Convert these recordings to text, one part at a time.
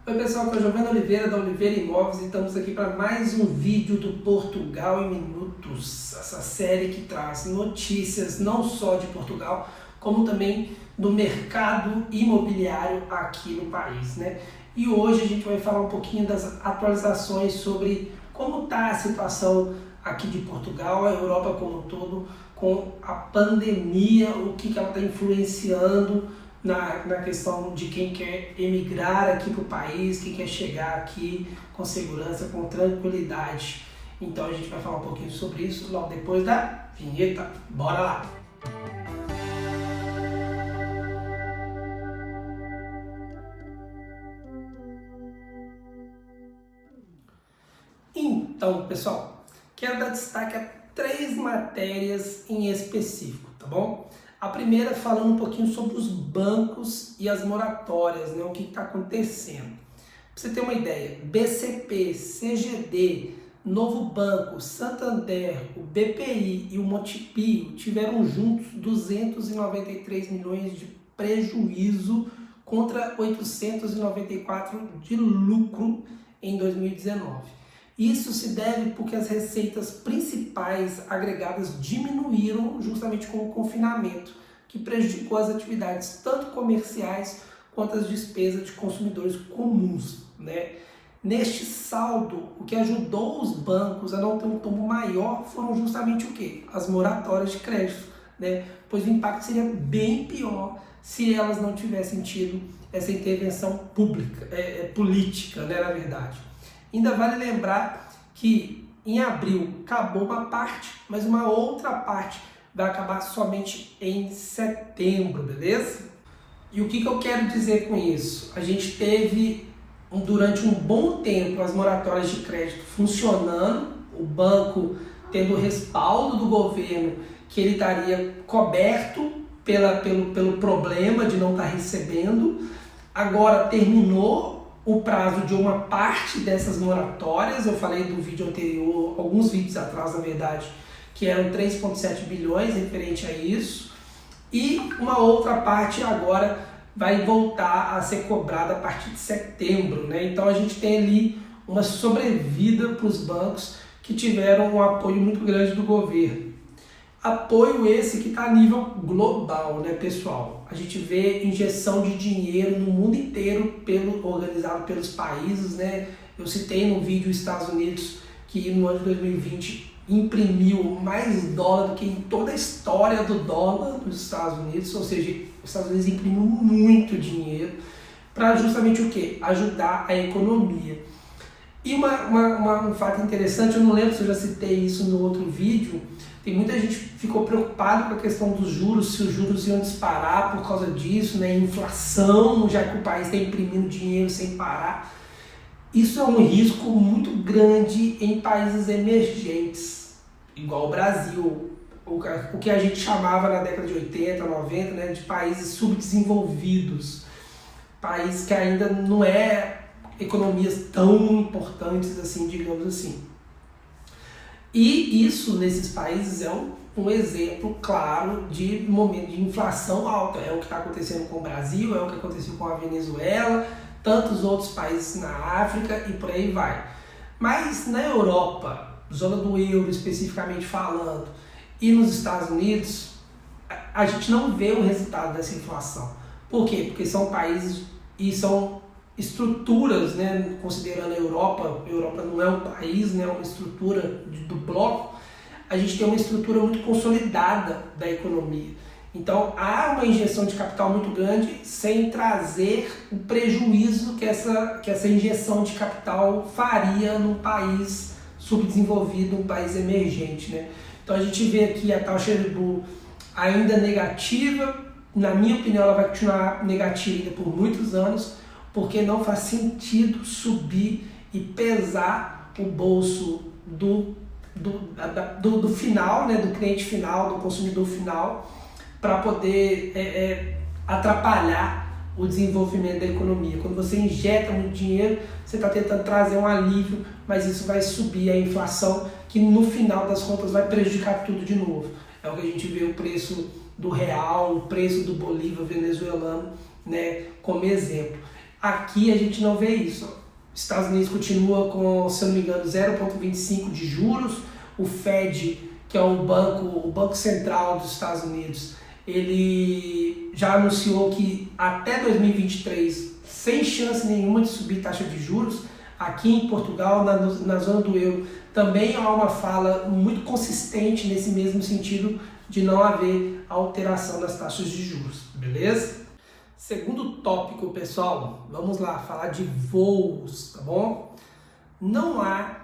Oi pessoal, aqui é o Giovanni Oliveira da Oliveira Imóveis e estamos aqui para mais um vídeo do Portugal em Minutos, essa série que traz notícias não só de Portugal, como também do mercado imobiliário aqui no país, né? E hoje a gente vai falar um pouquinho das atualizações sobre como está a situação aqui de Portugal, a Europa como um todo, com a pandemia, o que ela está influenciando na questão de quem quer emigrar aqui para o país, quem quer chegar aqui com segurança, com tranquilidade. Então a gente vai falar um pouquinho sobre isso logo depois da vinheta. Bora lá! Então, pessoal, quero dar destaque a 3 matérias em específico, tá bom? A primeira falando um pouquinho sobre os bancos e as moratórias, né? O que está acontecendo. Para você ter uma ideia, BCP, CGD, Novo Banco, Santander, o BPI e o Montepio tiveram juntos 293 milhões de prejuízo contra 894 de lucro em 2019. Isso se deve porque as receitas principais agregadas diminuíram justamente com o confinamento, que prejudicou as atividades tanto comerciais quanto as despesas de consumidores comuns, né? Neste saldo, o que ajudou os bancos a não ter um tombo maior foram justamente o quê? As moratórias de crédito, né? Pois o impacto seria bem pior se elas não tivessem tido essa intervenção política, né, na verdade. Ainda vale lembrar que em abril acabou uma parte, mas uma outra parte vai acabar somente em setembro, beleza? E o que eu quero dizer com isso? A gente teve durante um bom tempo as moratórias de crédito funcionando, o banco tendo o respaldo do governo que ele estaria coberto pelo problema de não estar recebendo. Agora terminou o prazo de uma parte dessas moratórias, eu falei do vídeo anterior, alguns vídeos atrás na verdade, que eram 3,7 bilhões referente a isso, e uma outra parte agora vai voltar a ser cobrada a partir de setembro, né? Então a gente tem ali uma sobrevida para os bancos que tiveram um apoio muito grande do governo. Apoio esse que está a nível global, né, pessoal? A gente vê injeção de dinheiro no mundo inteiro organizado pelos países, né? Eu citei no vídeo os Estados Unidos que no ano de 2020 imprimiu mais dólar do que em toda a história do dólar nos Estados Unidos, ou seja, os Estados Unidos imprimiu muito dinheiro para justamente o quê? Ajudar a economia. E um fato interessante, eu não lembro se eu já citei isso no outro vídeo, tem muita gente que ficou preocupada com a questão dos juros, se os juros iam disparar por causa disso, né? Inflação, já que o país está imprimindo dinheiro sem parar. Isso é um risco muito grande em países emergentes, igual o Brasil, o que a gente chamava na década de 80, 90, né, de países subdesenvolvidos, país que ainda não é economias tão importantes assim, digamos assim. E isso nesses países é um exemplo claro de momento de inflação alta. É o que está acontecendo com o Brasil, é o que aconteceu com a Venezuela, tantos outros países na África e por aí vai. Mas na Europa, zona do euro especificamente falando, e nos Estados Unidos, a gente não vê o resultado dessa inflação. Por quê? Porque são países e são estruturas, né, considerando a Europa não é um país, né, é uma estrutura do bloco, a gente tem uma estrutura muito consolidada da economia. Então há uma injeção de capital muito grande sem trazer o prejuízo que essa injeção de capital faria num país subdesenvolvido, num país emergente, né? Então a gente vê aqui a taxa Euribor ainda negativa, na minha opinião ela vai continuar negativa ainda por muitos anos, porque não faz sentido subir e pesar o bolso do final, né, do cliente final, do consumidor final, para poder atrapalhar o desenvolvimento da economia. Quando você injeta muito dinheiro, você está tentando trazer um alívio, mas isso vai subir a inflação, que no final das contas vai prejudicar tudo de novo. É o que a gente vê o preço do real, o preço do bolívar venezuelano, né, como exemplo. Aqui a gente não vê isso. Estados Unidos continua com, se eu não me engano, 0,25 de juros. O Fed, que é o banco central dos Estados Unidos, ele já anunciou que até 2023, sem chance nenhuma de subir taxa de juros. Aqui em Portugal, na zona do euro, também há uma fala muito consistente nesse mesmo sentido de não haver alteração das taxas de juros, beleza? Segundo tópico, pessoal, vamos lá, falar de voos, tá bom? Não há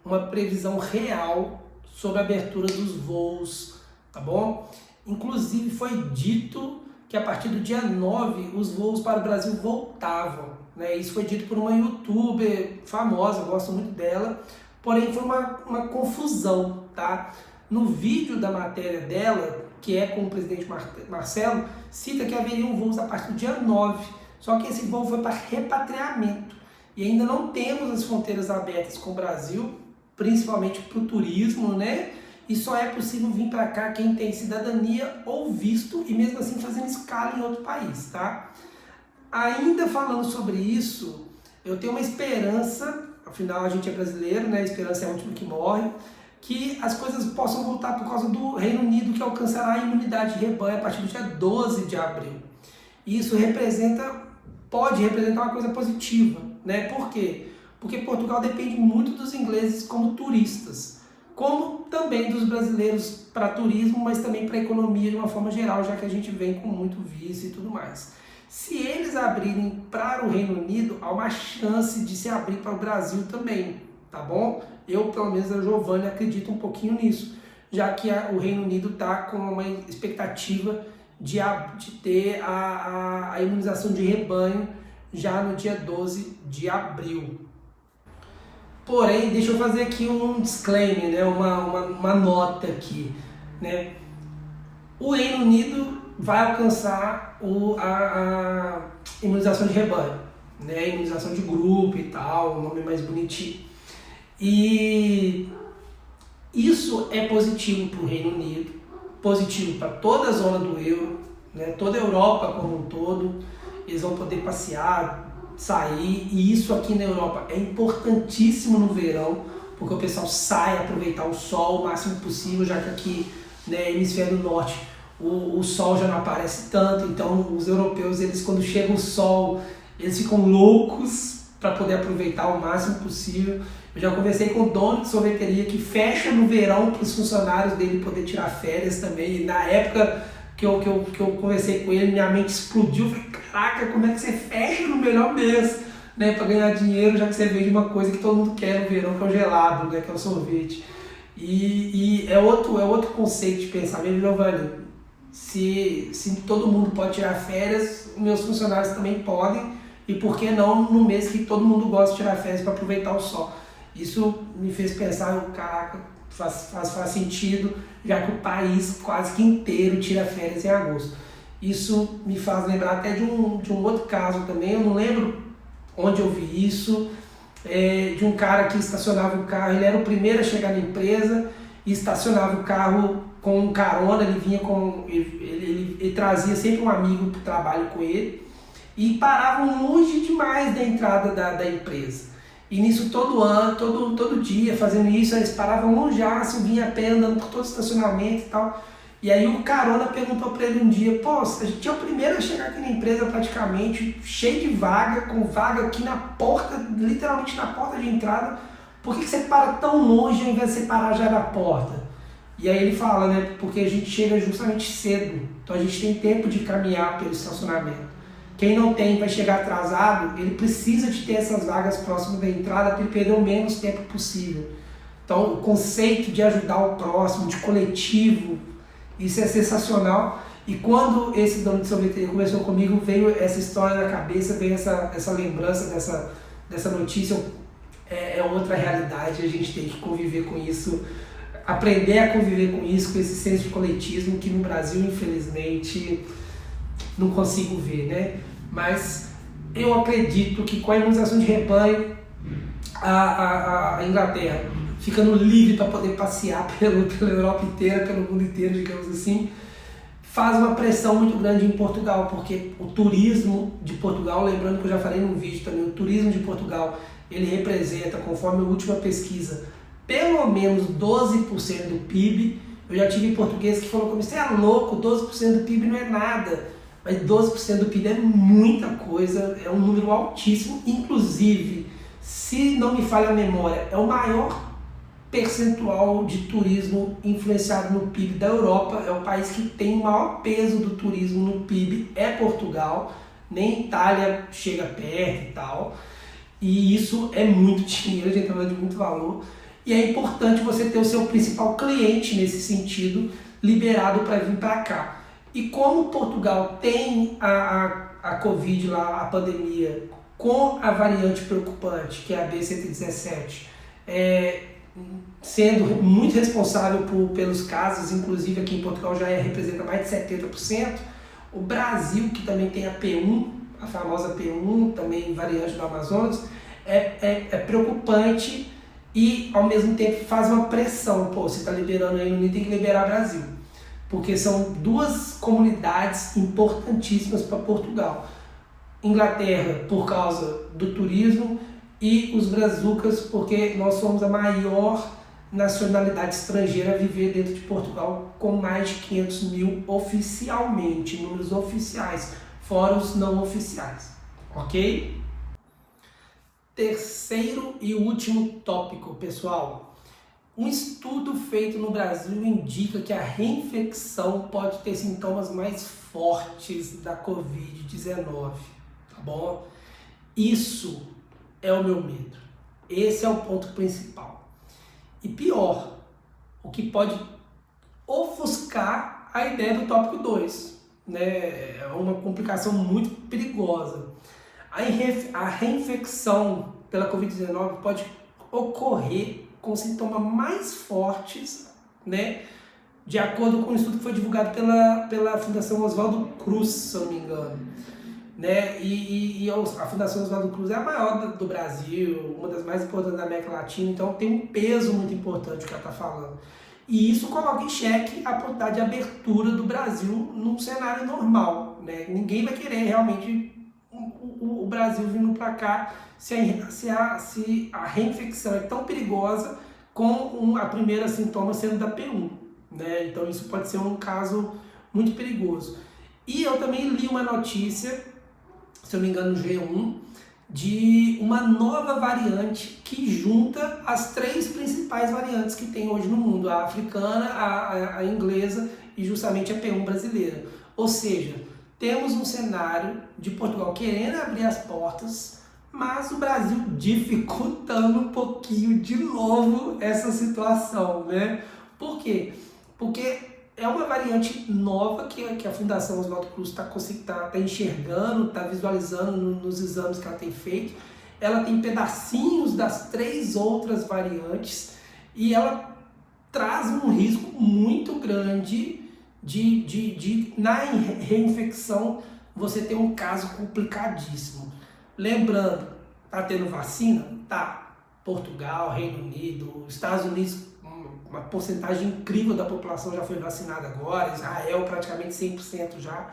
uma previsão real sobre a abertura dos voos, tá bom? Inclusive foi dito que a partir do dia 9 os voos para o Brasil voltavam, né? Isso foi dito por uma youtuber famosa, eu gosto muito dela, porém foi uma confusão, tá? No vídeo da matéria dela, que é com o presidente Marcelo, cita que haveriam voos a partir do dia 9, só que esse voo foi para repatriamento e ainda não temos as fronteiras abertas com o Brasil, principalmente para o turismo, né? E só é possível vir para cá quem tem cidadania ou visto e mesmo assim fazendo escala em outro país, tá? Ainda falando sobre isso, eu tenho uma esperança, afinal a gente é brasileiro, né? A esperança é a última que morre, que as coisas possam voltar por causa do Reino Unido, que alcançará a imunidade de rebanho a partir do dia 12 de abril. E isso pode representar uma coisa positiva, né? Por quê? Porque Portugal depende muito dos ingleses como turistas, como também dos brasileiros para turismo, mas também para a economia de uma forma geral, já que a gente vem com muito visto e tudo mais. Se eles abrirem para o Reino Unido, há uma chance de se abrir para o Brasil também, tá bom? Eu, pelo menos a Giovanni, acredito um pouquinho nisso, já que o Reino Unido está com uma expectativa de ter a imunização de rebanho já no dia 12 de abril. Porém, deixa eu fazer aqui um disclaimer, né? uma nota aqui, né? O Reino Unido vai alcançar a imunização de rebanho, né? Imunização de grupo e tal, um nome mais bonitinho. E isso é positivo para o Reino Unido, positivo para toda a zona do euro, né? Toda a Europa como um todo, eles vão poder passear, sair, e isso aqui na Europa é importantíssimo no verão, porque o pessoal sai aproveitar o sol o máximo possível, já que aqui, né, hemisfério norte, o sol já não aparece tanto, então os europeus, eles quando chega o sol, eles ficam loucos para poder aproveitar o máximo possível. Eu já conversei com o dono de sorveteria que fecha no verão para os funcionários dele poder tirar férias também, e na época que eu conversei com ele, minha mente explodiu. Eu falei, caraca, como é que você fecha no melhor mês, né, para ganhar dinheiro, já que você vende uma coisa que todo mundo quer no verão, que é o gelado, né, que é o sorvete. E é outro conceito de pensamento, Giovanni. Se todo mundo pode tirar férias, meus funcionários também podem, e por que não no mês que todo mundo gosta de tirar férias para aproveitar o sol? Isso me fez pensar, caraca, faz sentido, já que o país quase que inteiro tira férias em agosto. Isso me faz lembrar até de um outro caso também, eu não lembro onde eu vi isso, de um cara que estacionava o carro, ele era o primeiro a chegar na empresa e estacionava o carro com um carona, ele vinha ele trazia sempre um amigo para o trabalho com ele e paravam longe demais da entrada da empresa. E nisso todo dia fazendo isso, eles paravam longe, vinha a pé andando por todo o estacionamento e tal. E aí o carona perguntou para ele um dia, pô, a gente é o primeiro a chegar aqui na empresa praticamente, cheio de vaga, com vaga aqui na porta, literalmente na porta de entrada, por que você para tão longe ao invés de você parar já na porta? E aí ele fala, né, porque a gente chega justamente cedo, então a gente tem tempo de caminhar pelo estacionamento. Quem não tem, vai chegar atrasado, ele precisa de ter essas vagas próximas da entrada para ele perder o menos tempo possível. Então, o conceito de ajudar o próximo, de coletivo, isso é sensacional. E quando esse dono de sorveteria conversou comigo, veio essa história na cabeça, veio essa lembrança dessa notícia. É outra realidade, a gente tem que conviver com isso, aprender a conviver com isso, com esse senso de coletismo que no Brasil, infelizmente, não consigo ver, né? Mas eu acredito que com a imunização de rebanho, a Inglaterra ficando livre para poder passear pela Europa inteira, pelo mundo inteiro, digamos assim, faz uma pressão muito grande em Portugal, porque o turismo de Portugal, lembrando que eu já falei no vídeo também, o turismo de Portugal, ele representa, conforme a última pesquisa, pelo menos 12% do PIB. Eu já tive português que falou comigo, você é louco, 12% do PIB não é nada. Mas 12% do PIB é muita coisa, é um número altíssimo. Inclusive, se não me falha a memória, é o maior percentual de turismo influenciado no PIB da Europa. É o país que tem o maior peso do turismo no PIB, é Portugal. Nem Itália chega perto e tal. E isso é muito dinheiro, a gente está falando de muito valor. E é importante você ter o seu principal cliente nesse sentido liberado para vir para cá. E como Portugal tem a Covid lá, a pandemia, com a variante preocupante, que é a B117, sendo muito responsável pelos casos, inclusive aqui em Portugal já representa mais de 70%, o Brasil, que também tem a P1, a famosa P1, também variante do Amazonas, é preocupante e ao mesmo tempo faz uma pressão. Pô, você está liberando aí no Unido, tem que liberar Brasil. Porque são duas comunidades importantíssimas para Portugal. Inglaterra por causa do turismo e os brazucas porque nós somos a maior nacionalidade estrangeira a viver dentro de Portugal, com mais de 500 mil oficialmente, números oficiais, fora os não oficiais, ok? Terceiro e último tópico, pessoal. Um estudo feito no Brasil indica que a reinfecção pode ter sintomas mais fortes da Covid-19, tá bom? Isso é o meu medo. Esse é o ponto principal. E pior, o que pode ofuscar a ideia do tópico 2, né? É uma complicação muito perigosa. A reinfecção pela Covid-19 pode ocorrer com sintomas mais fortes, né? De acordo com um estudo que foi divulgado pela Fundação Oswaldo Cruz, se eu não me engano. Né? E a Fundação Oswaldo Cruz é a maior do Brasil, uma das mais importantes da América Latina, então tem um peso muito importante o que ela está falando. E isso coloca em xeque a possibilidade de abertura do Brasil num cenário normal, né? Ninguém vai querer realmente o Brasil vindo para cá se a reinfecção é tão perigosa com a primeira sintoma sendo da P1, né? Então isso pode ser um caso muito perigoso. E eu também li uma notícia, se eu não me engano no G1, de uma nova variante que junta as três principais variantes que tem hoje no mundo, a africana, a inglesa e justamente a P1 brasileira. Ou seja, temos um cenário de Portugal querendo abrir as portas, mas o Brasil dificultando um pouquinho de novo essa situação, né? Por quê? Porque é uma variante nova que a Fundação Oswaldo Cruz está enxergando, está visualizando nos exames que ela tem feito. Ela tem pedacinhos das três outras variantes e ela traz um risco muito grande na reinfecção você ter um caso complicadíssimo. Lembrando, tá tendo vacina? Tá. Portugal, Reino Unido, Estados Unidos, uma porcentagem incrível da população já foi vacinada agora, Israel praticamente 100% já.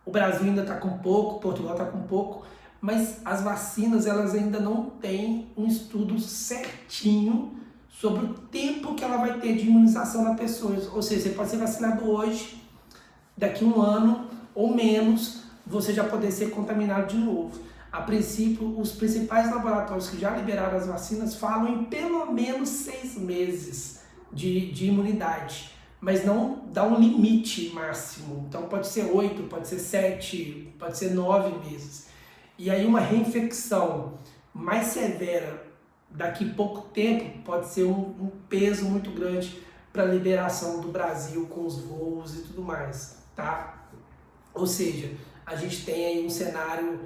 O Brasil ainda está com pouco, Portugal está com pouco, mas as vacinas elas ainda não têm um estudo certinho sobre o tempo que ela vai ter de imunização na pessoa. Ou seja, você pode ser vacinado hoje, daqui a um ano ou menos, você já poder ser contaminado de novo. A princípio, os principais laboratórios que já liberaram as vacinas falam em pelo menos 6 meses de imunidade, mas não dá um limite máximo. Então pode ser 8, pode ser 7, pode ser 9 meses. E aí uma reinfecção mais severa daqui a pouco tempo pode ser um peso muito grande para a liberação do Brasil com os voos e tudo mais, tá? Ou seja, a gente tem aí um cenário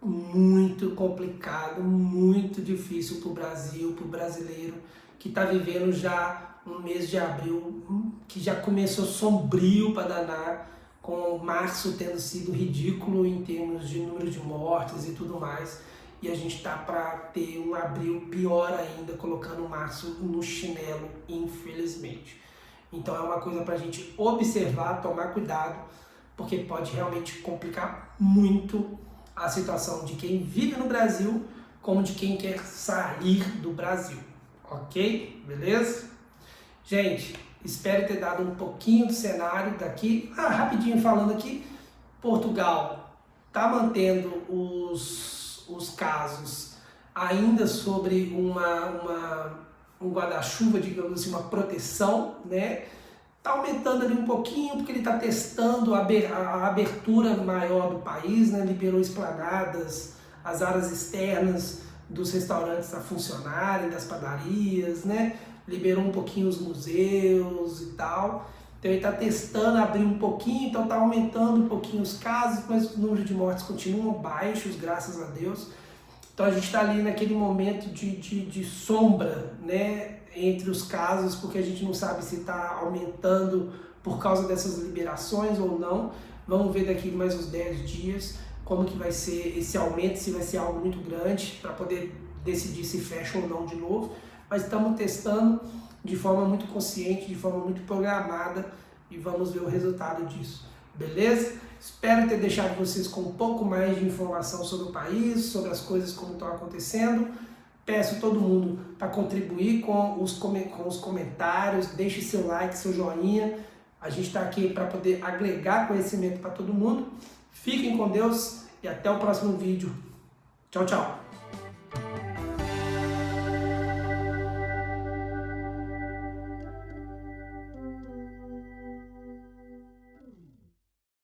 muito complicado, muito difícil para o Brasil, para o brasileiro, que está vivendo já um mês de abril, que já começou sombrio para danar, com março tendo sido ridículo em termos de número de mortes e tudo mais, e a gente está para ter um abril pior ainda, colocando março no chinelo, infelizmente. Então é uma coisa para a gente observar, tomar cuidado, porque pode realmente complicar muito a situação de quem vive no Brasil, como de quem quer sair do Brasil. Ok? Beleza? Gente, espero ter dado um pouquinho do cenário daqui. Rapidinho falando aqui, Portugal está mantendo os casos ainda sobre um guarda-chuva, digamos assim, uma proteção, né? Está aumentando ali um pouquinho porque ele está testando a abertura maior do país, né? Liberou esplanadas, as áreas externas dos restaurantes a funcionarem, das padarias, né? Liberou um pouquinho os museus e tal. Então ele está testando abrir um pouquinho, então está aumentando um pouquinho os casos, mas o número de mortes continuam baixos, graças a Deus. Então a gente está ali naquele momento de sombra, né, entre os casos, porque a gente não sabe se está aumentando por causa dessas liberações ou não. Vamos ver daqui mais uns 10 dias como que vai ser esse aumento, se vai ser algo muito grande para poder decidir se fecha ou não de novo. Mas estamos testando de forma muito consciente, de forma muito programada e vamos ver o resultado disso. Beleza? Espero ter deixado vocês com um pouco mais de informação sobre o país, sobre as coisas como estão acontecendo. Peço todo mundo para contribuir com os comentários, deixe seu like, seu joinha. A gente está aqui para poder agregar conhecimento para todo mundo. Fiquem com Deus e até o próximo vídeo. Tchau, tchau.